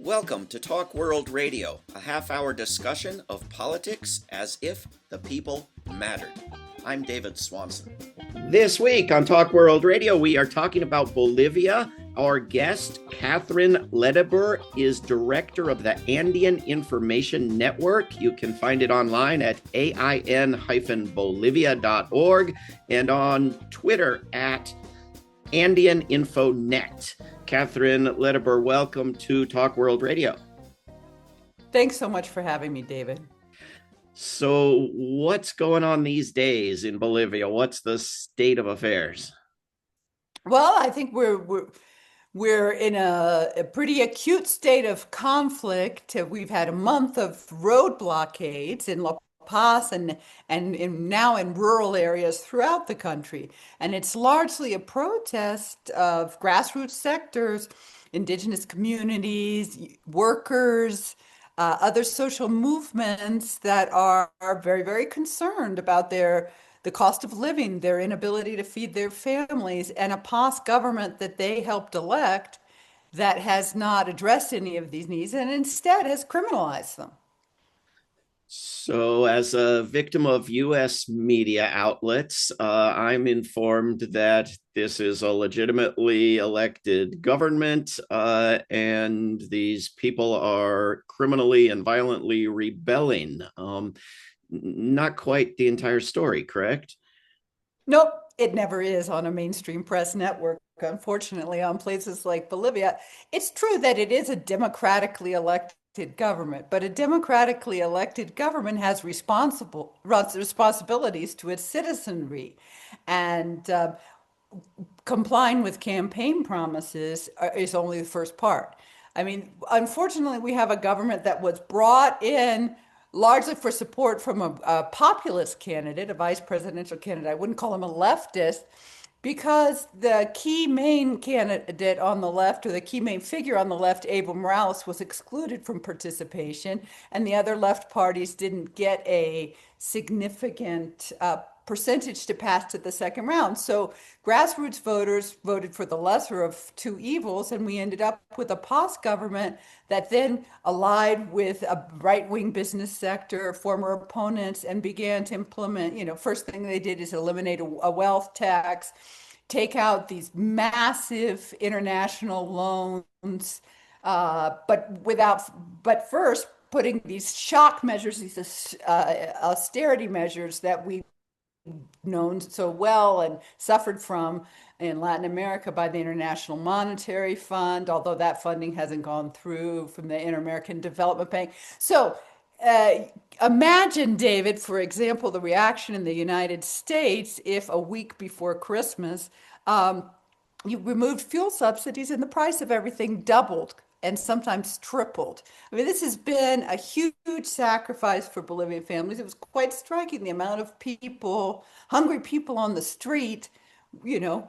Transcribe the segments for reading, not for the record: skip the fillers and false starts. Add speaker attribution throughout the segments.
Speaker 1: Welcome to Talk World Radio, a half-hour discussion of politics as if the people mattered. I'm David Swanson. This week on Talk World Radio, we are talking about Bolivia. Our guest, Catherine Ledebur, is director of the Andean Information Network. You can find it online at ain-bolivia.org and on Twitter at Andean InfoNet. Catherine Ledebur, welcome to Talk World Radio.
Speaker 2: Thanks so much for having me, David.
Speaker 1: So what's going on these days in Bolivia? What's the state of affairs?
Speaker 2: Well, I think we're in a pretty acute state of conflict. We've had a month of road blockades in La Paz and now in rural areas throughout the country. And it's largely a protest of grassroots sectors, indigenous communities, workers, other social movements that are very, very concerned about the cost of living, their inability to feed their families, and a past government that they helped elect that has not addressed any of these needs and instead has criminalized them.
Speaker 1: So, as a victim of U.S. media outlets, I'm informed that this is a legitimately elected government, and these people are criminally and violently rebelling. Not quite the entire story, correct?
Speaker 2: Nope, it never is on a mainstream press network. Unfortunately, on places like Bolivia, it's true that it is a democratically elected government, but a democratically elected government has responsibilities to its citizenry, and complying with campaign promises is only the first part. I mean, unfortunately, we have a government that was brought in largely for support from a populist candidate, a vice presidential candidate. I wouldn't call him a leftist because the key main candidate on the left, or the key main figure on the left, Evo Morales, was excluded from participation, and the other left parties didn't get a significant percentage to pass to the second round. So grassroots voters voted for the lesser of two evils, and we ended up with a POS government that then allied with a right-wing business sector, former opponents, and began to implement, first thing they did is eliminate a wealth tax, take out these massive international loans, but first putting these shock measures, these austerity measures that we known so well and suffered from in Latin America by the International Monetary Fund, although that funding hasn't gone through from the Inter-American Development Bank. So imagine, David, for example, the reaction in the United States if a week before Christmas, you removed fuel subsidies and the price of everything doubled and sometimes tripled. I mean, this has been a huge sacrifice for Bolivian families. It was quite striking the amount of people, hungry people on the street, you know,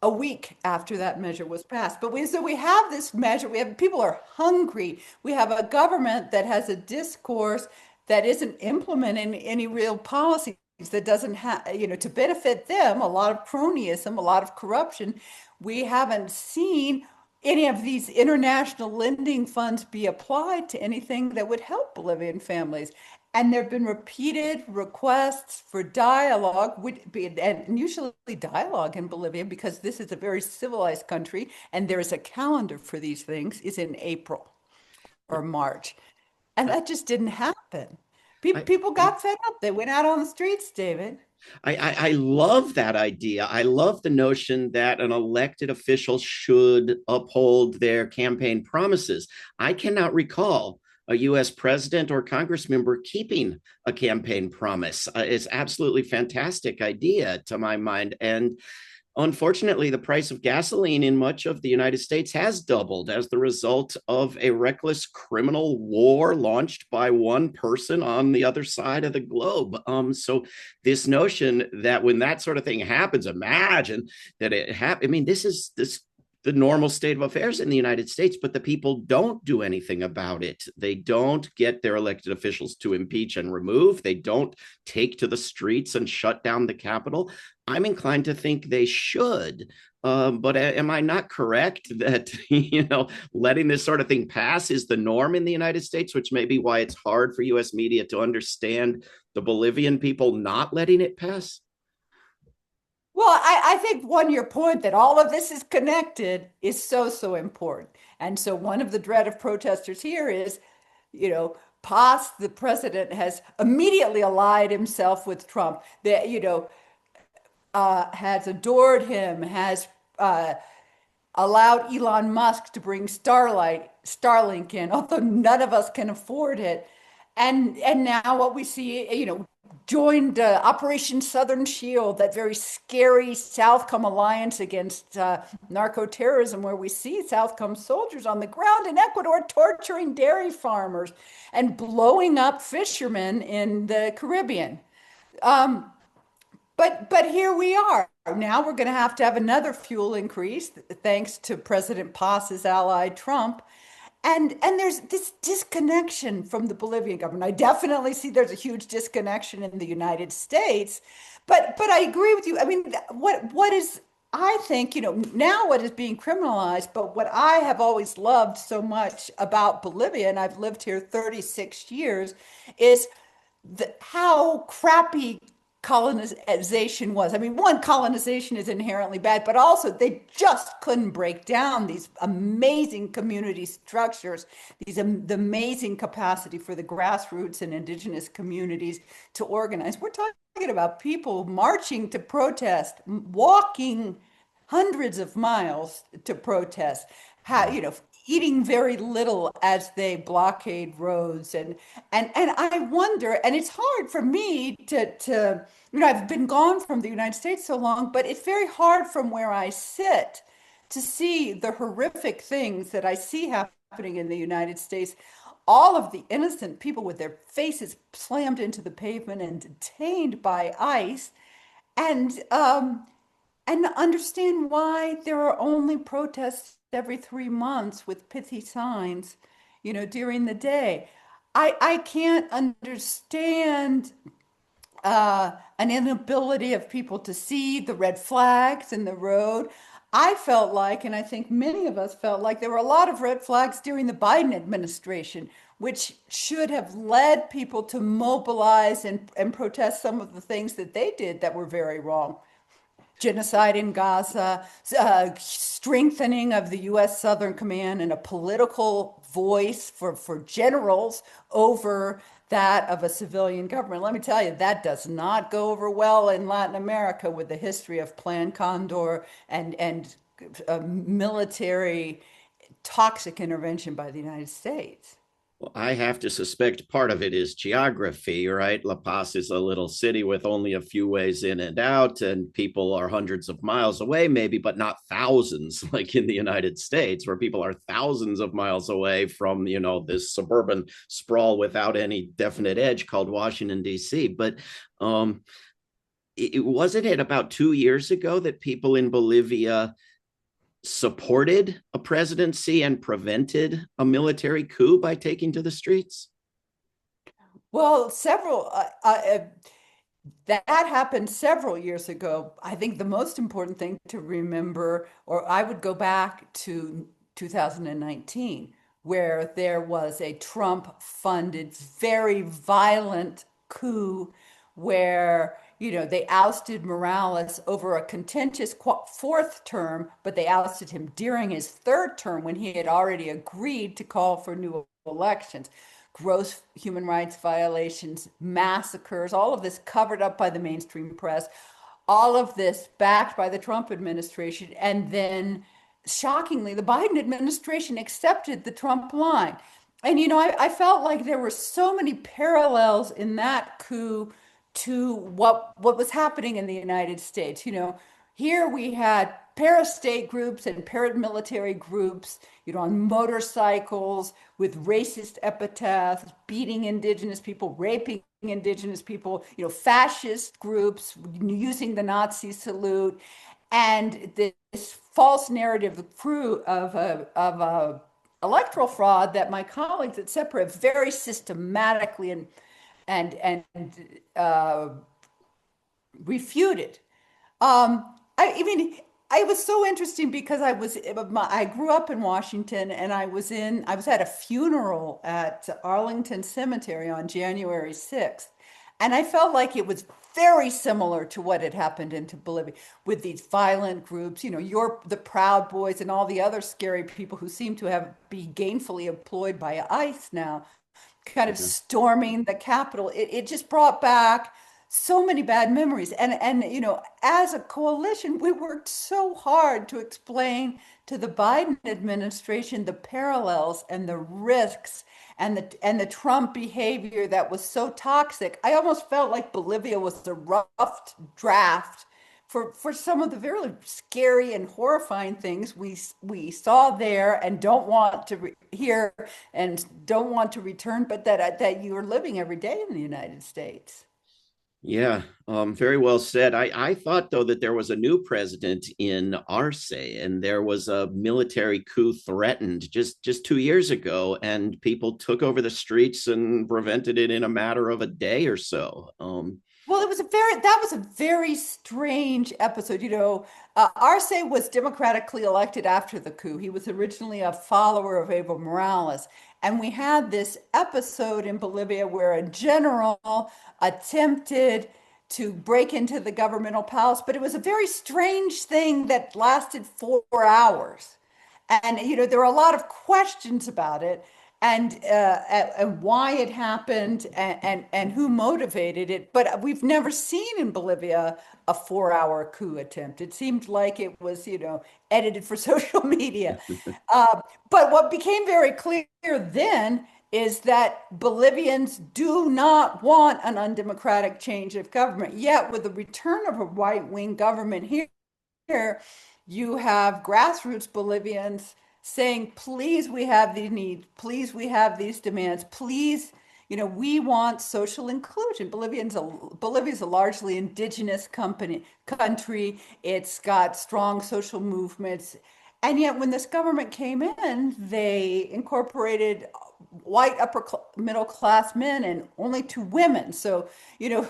Speaker 2: a week after that measure was passed. So we have this measure, we have people are hungry. We have a government that has a discourse that isn't implementing any real policies, that doesn't have, to benefit them, a lot of cronyism, a lot of corruption. We haven't seen any of these international lending funds be applied to anything that would help Bolivian families. And there have been repeated requests for dialogue, and usually dialogue in Bolivia, because this is a very civilized country, and there is a calendar for these things, is in April or March. And that just didn't happen. People got fed up. They went out on the streets, David.
Speaker 1: I love that idea. I love the notion that an elected official should uphold their campaign promises. I cannot recall a U.S. president or Congress member keeping a campaign promise. It's absolutely fantastic idea to my mind. And unfortunately, the price of gasoline in much of the United States has doubled as the result of a reckless criminal war launched by one person on the other side of the globe. So this notion that when that sort of thing happens, imagine that it happened. I mean, this is the normal state of affairs in the United States, but the people don't do anything about it. They don't get their elected officials to impeach and remove. They don't take to the streets and shut down the Capitol. I'm inclined to think they should. But am I not correct that letting this sort of thing pass is the norm in the United States, which may be why it's hard for U.S. media to understand the Bolivian people not letting it pass?
Speaker 2: Well, I think one, your point that all of this is connected is so, so important. And so one of the dread of protesters here is, Paz, the president, has immediately allied himself with Trump. That, has adored him, has allowed Elon Musk to bring Starlink in, although none of us can afford it. And now what we see, joined Operation Southern Shield, that very scary Southcom alliance against narco terrorism, where we see Southcom soldiers on the ground in Ecuador torturing dairy farmers and blowing up fishermen in the Caribbean. But here we are. Now we're going to have another fuel increase thanks to President Paz's ally Trump. And there's this disconnection from the Bolivian government. I definitely see there's a huge disconnection in the United States. But I agree with you. I mean, what is, I think, now what is being criminalized, but what I have always loved so much about Bolivia, and I've lived here 36 years, is how crappy colonization was. I mean, one, colonization is inherently bad, but also they just couldn't break down these amazing community structures, the amazing capacity for the grassroots and indigenous communities to organize. We're talking about people marching to protest, walking hundreds of miles to protest, eating very little as they blockade roads. And I wonder, and it's hard for me to I've been gone from the United States so long, but it's very hard from where I sit to see the horrific things that I see happening in the United States. All of the innocent people with their faces slammed into the pavement and detained by ICE, and understand why there are only protests every 3 months with pithy signs, during the day. I can't understand an inability of people to see the red flags in the road. I felt like, and I think many of us felt like, there were a lot of red flags during the Biden administration, which should have led people to mobilize and protest some of the things that they did that were very wrong. Genocide in Gaza, strengthening of the U.S. Southern Command, and a political voice for generals over that of a civilian government. Let me tell you, that does not go over well in Latin America with the history of Plan Condor and military toxic intervention by the United States.
Speaker 1: Well, I have to suspect part of it is geography, right? La Paz is a little city with only a few ways in and out, and people are hundreds of miles away, maybe, but not thousands, like in the United States, where people are thousands of miles away from, this suburban sprawl without any definite edge called Washington, D.C. But it wasn't it about 2 years ago that people in Bolivia supported a presidency and prevented a military coup by taking to the streets?
Speaker 2: Well, that happened several years ago. I think the most important thing to remember, or I would go back to 2019, where there was a Trump funded, very violent coup where, they ousted Morales over a contentious fourth term, but they ousted him during his third term when he had already agreed to call for new elections. Gross human rights violations, massacres, all of this covered up by the mainstream press, all of this backed by the Trump administration. And then, shockingly, the Biden administration accepted the Trump line. And, I felt like there were so many parallels in that coup to what was happening in the United States. Here we had para-state groups and paramilitary groups, on motorcycles with racist epithets, beating indigenous people, raping indigenous people, fascist groups using the Nazi salute, and this false narrative of electoral fraud that my colleagues at SEPRA have very systematically and refuted. I mean, it was so interesting because I grew up in Washington, and I was at a funeral at Arlington Cemetery on January 6th, and I felt like it was very similar to what had happened into Bolivia with these violent groups, the Proud Boys and all the other scary people who seem to have be gainfully employed by ICE now, kind of
Speaker 1: Yeah.
Speaker 2: storming the Capitol. It just brought back so many bad memories. And as a coalition, we worked so hard to explain to the Biden administration the parallels and the risks and the Trump behavior that was so toxic. I almost felt like Bolivia was the rough draft for some of the very scary and horrifying things we saw there and don't want to hear and don't want to return, but that you are living every day in the United States.
Speaker 1: Yeah, very well said. I thought, though, that there was a new president in Arce and there was a military coup threatened just 2 years ago, and people took over the streets and prevented it in a matter of a day or so.
Speaker 2: Well, that was a very strange episode. Arce was democratically elected after the coup. He was originally a follower of Evo Morales. And we had this episode in Bolivia where a general attempted to break into the governmental palace, but it was a very strange thing that lasted 4 hours. And there were a lot of questions about it, and why it happened, and who motivated it. But we've never seen in Bolivia a 4 hour coup attempt. It seemed like it was edited for social media. Uh, but what became very clear then is that Bolivians do not want an undemocratic change of government. Yet, with the return of a right wing government here, you have grassroots Bolivians saying, please, we have these needs. Please, we have these demands. Please, we want social inclusion. Bolivia is a largely indigenous country. It's got strong social movements. And yet, when this government came in, they incorporated white middle class men and only two women. So, you know,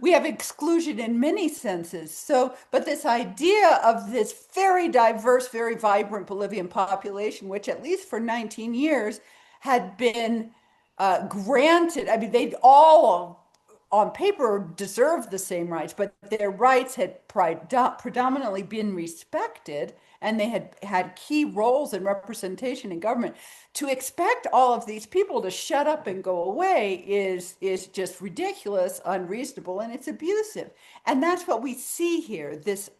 Speaker 2: we have exclusion in many senses. So, but this idea of this very diverse, very vibrant Bolivian population, which at least for 19 years had been granted, I mean, they'd all on paper deserved the same rights, but their rights had predominantly been respected, and they had had key roles and representation in government. To expect all of these people to shut up and go away is just ridiculous, unreasonable, and it's abusive. And that's what we see here, this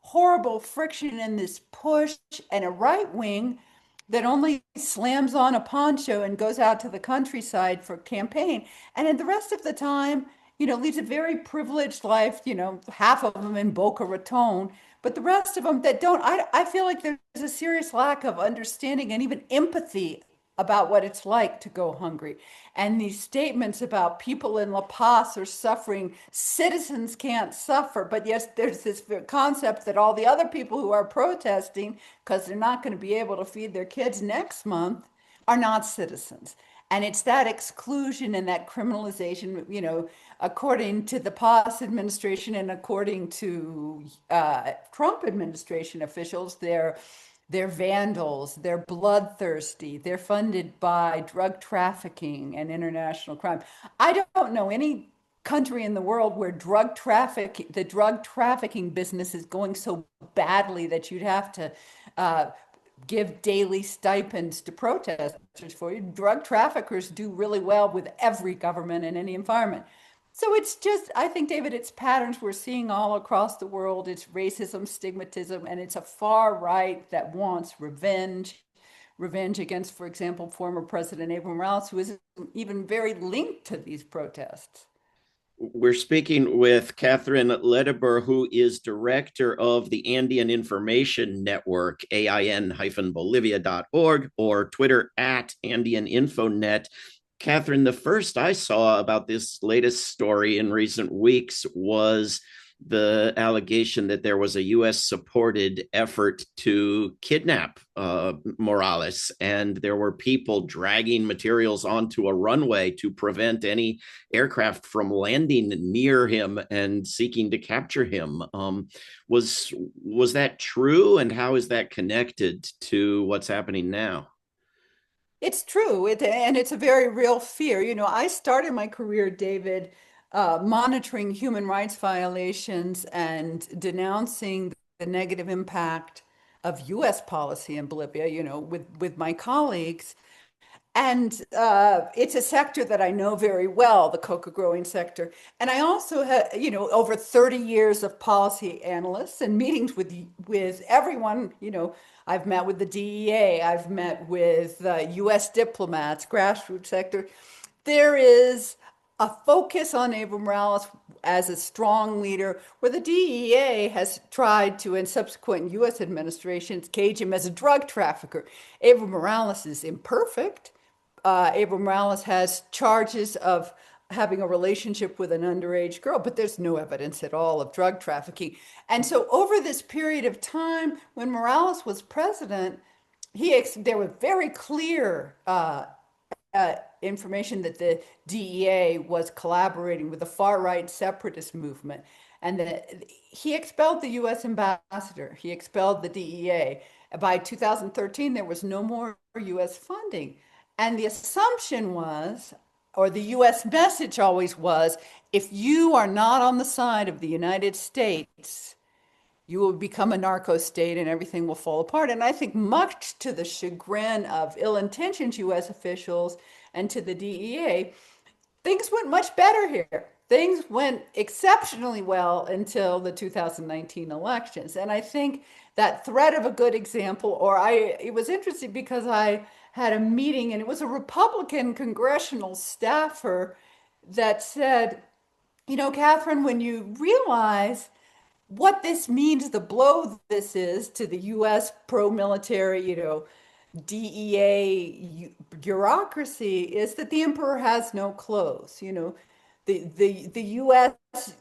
Speaker 2: horrible friction and this push, and a right wing that only slams on a poncho and goes out to the countryside for campaign. And then the rest of the time, leads a very privileged life, half of them in Boca Raton, but the rest of them that don't, I feel like there's a serious lack of understanding and even empathy about what it's like to go hungry. And these statements about people in La Paz are suffering, citizens can't suffer. But yes, there's this concept that all the other people who are protesting because they're not going to be able to feed their kids next month are not citizens. And it's that exclusion and that criminalization, according to the Paz administration and according to Trump administration officials, they're vandals, they're bloodthirsty, they're funded by drug trafficking and international crime. I don't know any country in the world where the drug trafficking business is going so badly that you'd have to uh, give daily stipends to protesters for you. Drug traffickers do really well with every government in any environment. So it's just, I think, David, it's patterns we're seeing all across the world. It's racism, stigmatism, and it's a far right that wants revenge against, for example, former President Evo Morales, who isn't even very linked to these protests.
Speaker 1: We're speaking with Catherine Lederber, who is director of the Andean Information Network, AIN-Bolivia.org, or Twitter at Andean Infonet. Catherine, the first I saw about this latest story in recent weeks was the allegation that there was a U.S. supported effort to kidnap Morales, and there were people dragging materials onto a runway to prevent any aircraft from landing near him and seeking to capture him. Was that true, and how is that connected to what's happening now?
Speaker 2: It's true, and it's a very real fear. I started my career, David, monitoring human rights violations and denouncing the negative impact of U.S. policy in Bolivia, with my colleagues. And it's a sector that I know very well, the coca growing sector. And I also had, over 30 years of policy analysts and meetings with everyone. I've met with the DEA, I've met with U.S. diplomats, grassroots sector. There is a focus on Evo Morales as a strong leader, where the DEA has tried to, in subsequent U.S. administrations, cage him as a drug trafficker. Evo Morales is imperfect. Evo Morales has charges of having a relationship with an underage girl, but there's no evidence at all of drug trafficking. And so, over this period of time, when Morales was president, there was very clear information that the DEA was collaborating with the far right separatist movement, and that he expelled the U.S. ambassador, he expelled the DEA. By 2013, there was no more U.S. funding. And the assumption was, or the U.S. message always was, if you are not on the side of the United States, you will become a narco state and everything will fall apart. And I think, much to the chagrin of ill-intentioned U.S. officials and to the DEA, things went much better here. Things went exceptionally well until the 2019 elections. And I think that threat of a good example, it was interesting because I had a meeting and it was a Republican congressional staffer that said, Catherine, when you realize what this means, the blow this is to the U.S. pro-military, DEA bureaucracy, is that the emperor has no clothes. The U.S.,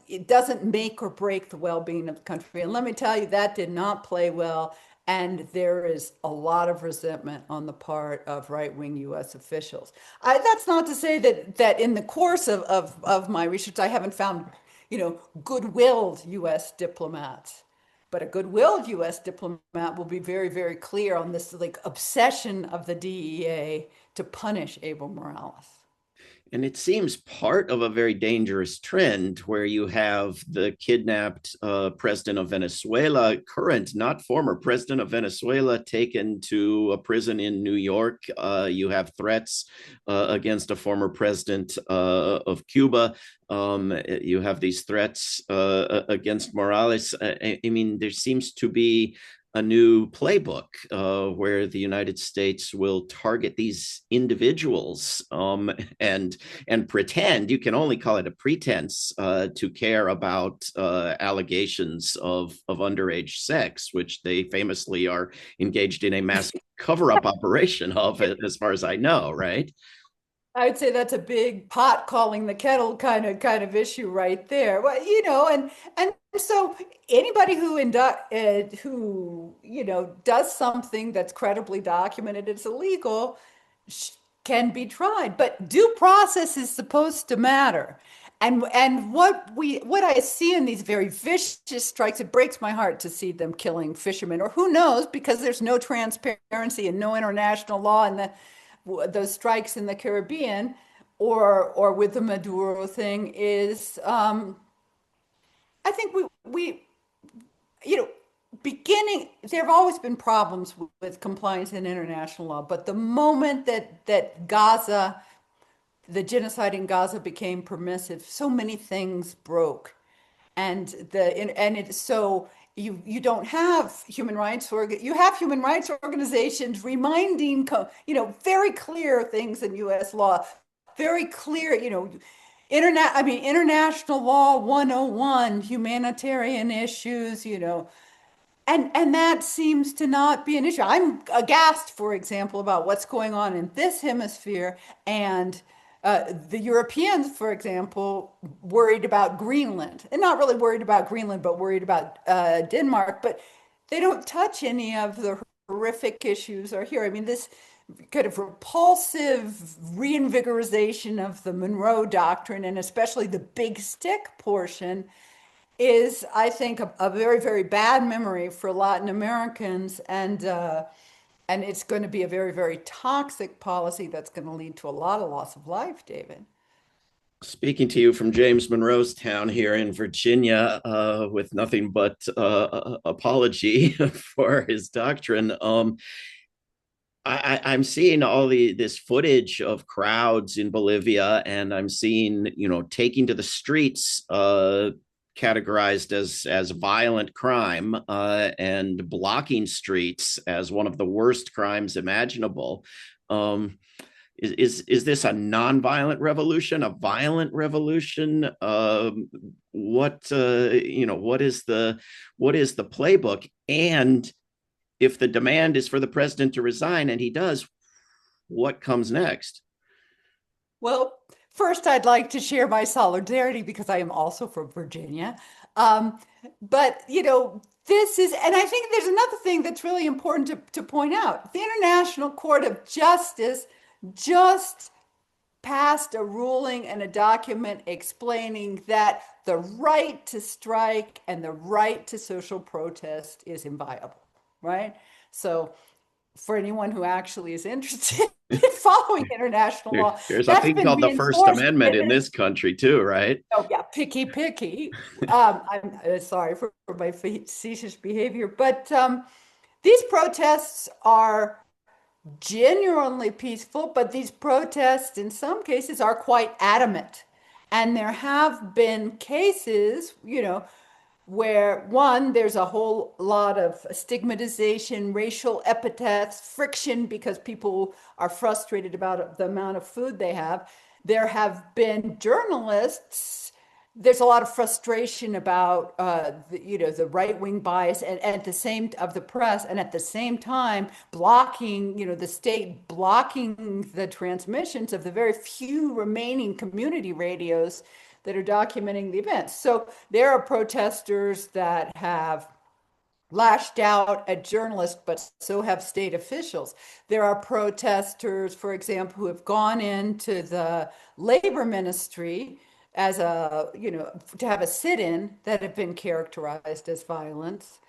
Speaker 2: it doesn't make or break the well-being of the country. And let me tell you, that did not play well. And there is a lot of resentment on the part of right-wing U.S. officials. That's not to say that in the course of my research, I haven't found, good-willed U.S. diplomats. But a good-willed U.S. diplomat will be very, very clear on this like obsession of the DEA to punish Evo Morales.
Speaker 1: And it seems part of a very dangerous trend where you have the kidnapped president of Venezuela, current, not former president of Venezuela, taken to a prison in New York. You have threats against a former president of Cuba. You have these threats against Morales. I mean, there seems to be a new playbook where the United States will target these individuals and pretend, you can only call it a pretense, to care about allegations of underage sex, which they famously are engaged in a massive cover-up operation of, as far as I know, right?
Speaker 2: I would say that's a big pot calling the kettle kind of issue right there. Well, and so anybody who does something that's credibly documented, it's illegal, can be tried. But due process is supposed to matter. And what I see in these very vicious strikes, it breaks my heart to see them killing fishermen, or who knows, because there's no transparency and no international law in those strikes in the Caribbean, or with the Maduro thing, is I think we you know beginning there have always been problems with compliance in international law, but the moment that Gaza, the genocide in Gaza, became permissive, so many things broke. And it's so you don't have you have human rights organizations reminding very clear things in U.S. law, very clear, international law 101, humanitarian issues, and that seems to not be an issue. I'm aghast, for example, about what's going on in this hemisphere, and The Europeans, for example, worried about Greenland, and not really worried about Greenland, but worried about Denmark. But they don't touch any of the horrific issues are here. I mean, this kind of repulsive reinvigorization of the Monroe Doctrine, and especially the big stick portion, is, I think, a very, very bad memory for Latin Americans, and it's going to be a very, very toxic policy that's going to lead to a lot of loss of life, David.
Speaker 1: Speaking to you from James Monroe's town here in Virginia, with nothing but apology for his doctrine. I'm seeing this footage of crowds in Bolivia, and I'm seeing, taking to the streets, categorized as violent crime, and blocking streets as one of the worst crimes imaginable. Um, is this a nonviolent revolution, a violent revolution? What is the playbook? And if the demand is for the president to resign, and he does, what comes next?
Speaker 2: Well, first, I'd like to share my solidarity because I am also from Virginia. Um, but, this is, and I think there's another thing that's really important to point out. The International Court of Justice just passed a ruling and a document explaining that the right to strike and the right to social protest is inviolable, right? So, for anyone who actually is interested in following international law,
Speaker 1: There's a
Speaker 2: that's
Speaker 1: thing
Speaker 2: been
Speaker 1: called the First
Speaker 2: reinforced.
Speaker 1: Amendment in this country too, right?
Speaker 2: Oh yeah, picky. I'm sorry for my facetious behavior, but these protests are genuinely peaceful, but these protests in some cases are quite adamant. And there have been cases, where one, there's a whole lot of stigmatization, racial epithets, friction because people are frustrated about the amount of food they have. There have been journalists. There's a lot of frustration about the right wing bias and at the same of the press, and at the same time blocking, the state blocking the transmissions of the very few remaining community radios that are documenting the events. So there are protesters that have lashed out at journalists, but so have state officials. There are protesters, for example, who have gone into the labor ministry as to have a sit-in that have been characterized as violence.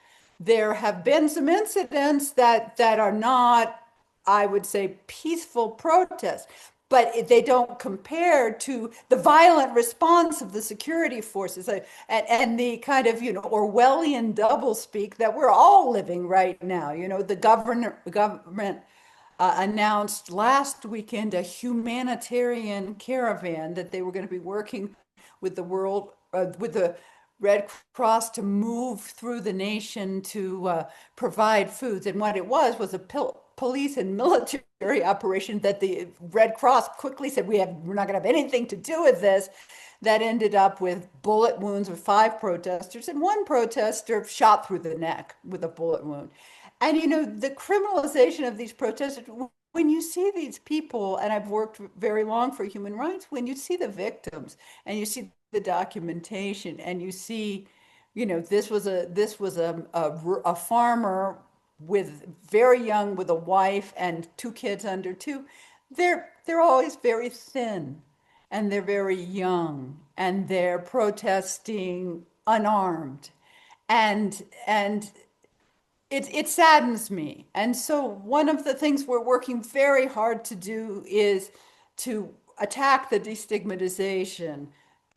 Speaker 2: There have been some incidents that are not, I would say, peaceful protests, but they don't compare to the violent response of the security forces, and the kind of Orwellian doublespeak that we're all living right now. The government announced last weekend a humanitarian caravan that they were going to be working with the Red Cross to move through the nation to provide foods. And what it was a police and military operation that the Red Cross quickly said, we're not going to have anything to do with this. That ended up with bullet wounds with 5 protesters, and one protester shot through the neck with a bullet wound. And the criminalization of these protesters, when you see these people, and I've worked very long for human rights, when you see the victims and you see the documentation and you see, this was a farmer with very young, with a wife and 2 kids under 2. They're always very thin, and they're very young, and they're protesting unarmed, and it saddens me. And so one of the things we're working very hard to do is to attack the destigmatization,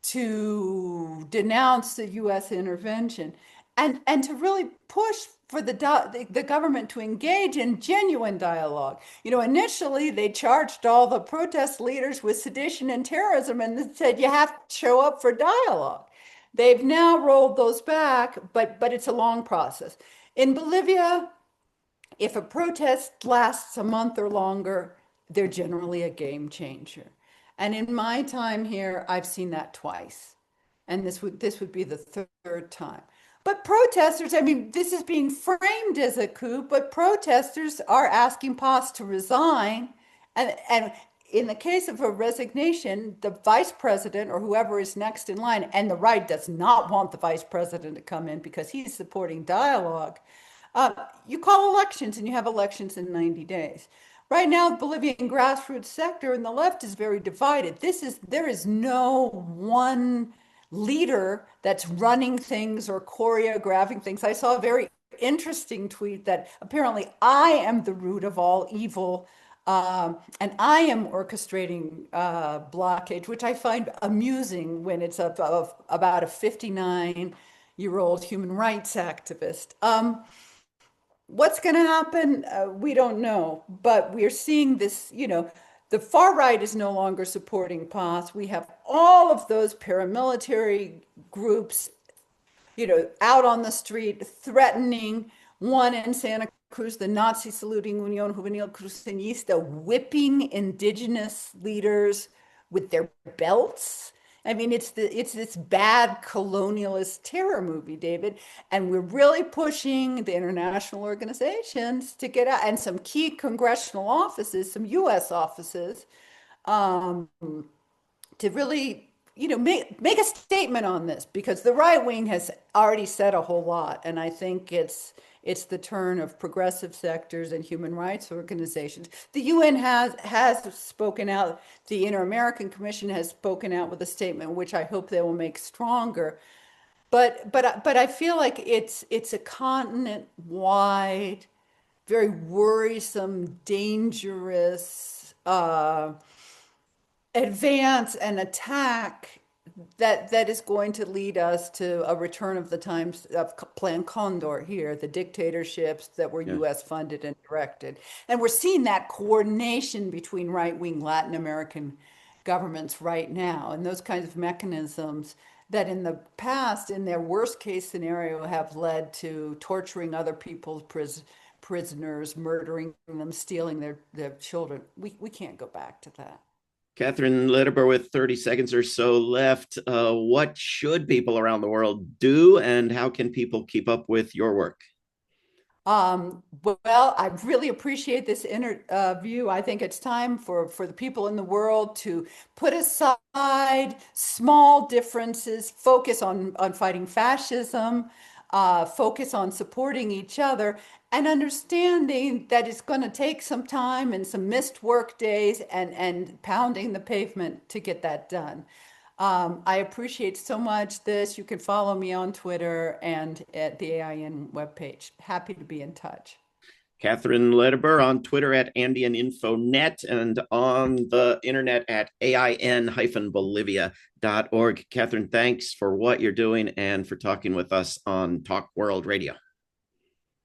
Speaker 2: to denounce the U.S. intervention, and to really push for the government to engage in genuine dialogue. Initially they charged all the protest leaders with sedition and terrorism and said you have to show up for dialogue. They've now rolled those back, but it's a long process. In Bolivia, if a protest lasts a month or longer, they're generally a game changer. And in my time here, I've seen that twice. And this would be the third time. But protesters, I mean, this is being framed as a coup, but protesters are asking Paz to resign. And in the case of a resignation, the vice president or whoever is next in line, and the right does not want the vice president to come in because he's supporting dialogue, you call elections and you have elections in 90 days. Right now, the Bolivian grassroots sector and the left is very divided. There is no one leader that's running things or choreographing things. I saw a very interesting tweet that apparently I am the root of all evil, and I am orchestrating blockage, which I find amusing when it's about a 59-year-old human rights activist. What's going to happen? We don't know, but we're seeing this, the far right is no longer supporting PAS. We have all of those paramilitary groups, out on the street threatening. One in Santa Cruz, the Nazi saluting Unión Juvenil Cruceñista, whipping indigenous leaders with their belts. I mean, it's this bad colonialist terror movie, David, and we're really pushing the international organizations to get out, and some key congressional offices, some U.S. offices, um, to really, make a statement on this because the right wing has already said a whole lot, and I think it's the turn of progressive sectors and human rights organizations. The UN has spoken out. The Inter-American Commission has spoken out with a statement, which I hope they will make stronger. But I feel like it's a continent-wide, very worrisome, dangerous advance and attack that is going to lead us to a return of the times of Plan Condor here, the dictatorships that were
Speaker 1: Yeah.
Speaker 2: US funded and directed. And we're seeing that coordination between right-wing Latin American governments right now, and those kinds of mechanisms that in the past, in their worst case scenario, have led to torturing other people's prisoners, murdering them, stealing their children. We can't go back to that.
Speaker 1: Catherine Litteber, with 30 seconds or so left, what should people around the world do, and how can people keep up with your work?
Speaker 2: Well, I really appreciate this interview. I think it's time for the people in the world to put aside small differences, focus on fighting fascism, focus on supporting each other, and understanding that it's going to take some time and some missed work days and pounding the pavement to get that done. I appreciate so much this. You can follow me on Twitter and at the AIN webpage. Happy to be in touch.
Speaker 1: Catherine Litteber on Twitter at AndeanInfoNet and on the internet at ain-bolivia.org. Catherine, thanks for what you're doing and for talking with us on Talk World Radio.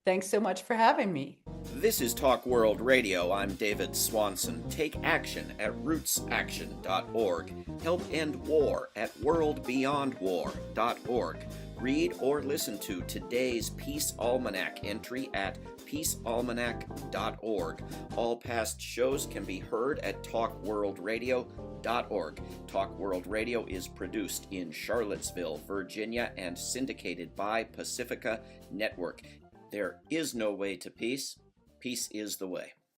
Speaker 2: Thanks so much for having me.
Speaker 1: This is Talk World Radio. I'm David Swanson. Take action at rootsaction.org. Help end war at worldbeyondwar.org. Read or listen to today's Peace Almanac entry at peacealmanac.org. All past shows can be heard at talkworldradio.org. Talk World Radio is produced in Charlottesville, Virginia, and syndicated by Pacifica Network. There is no way to peace. Peace is the way.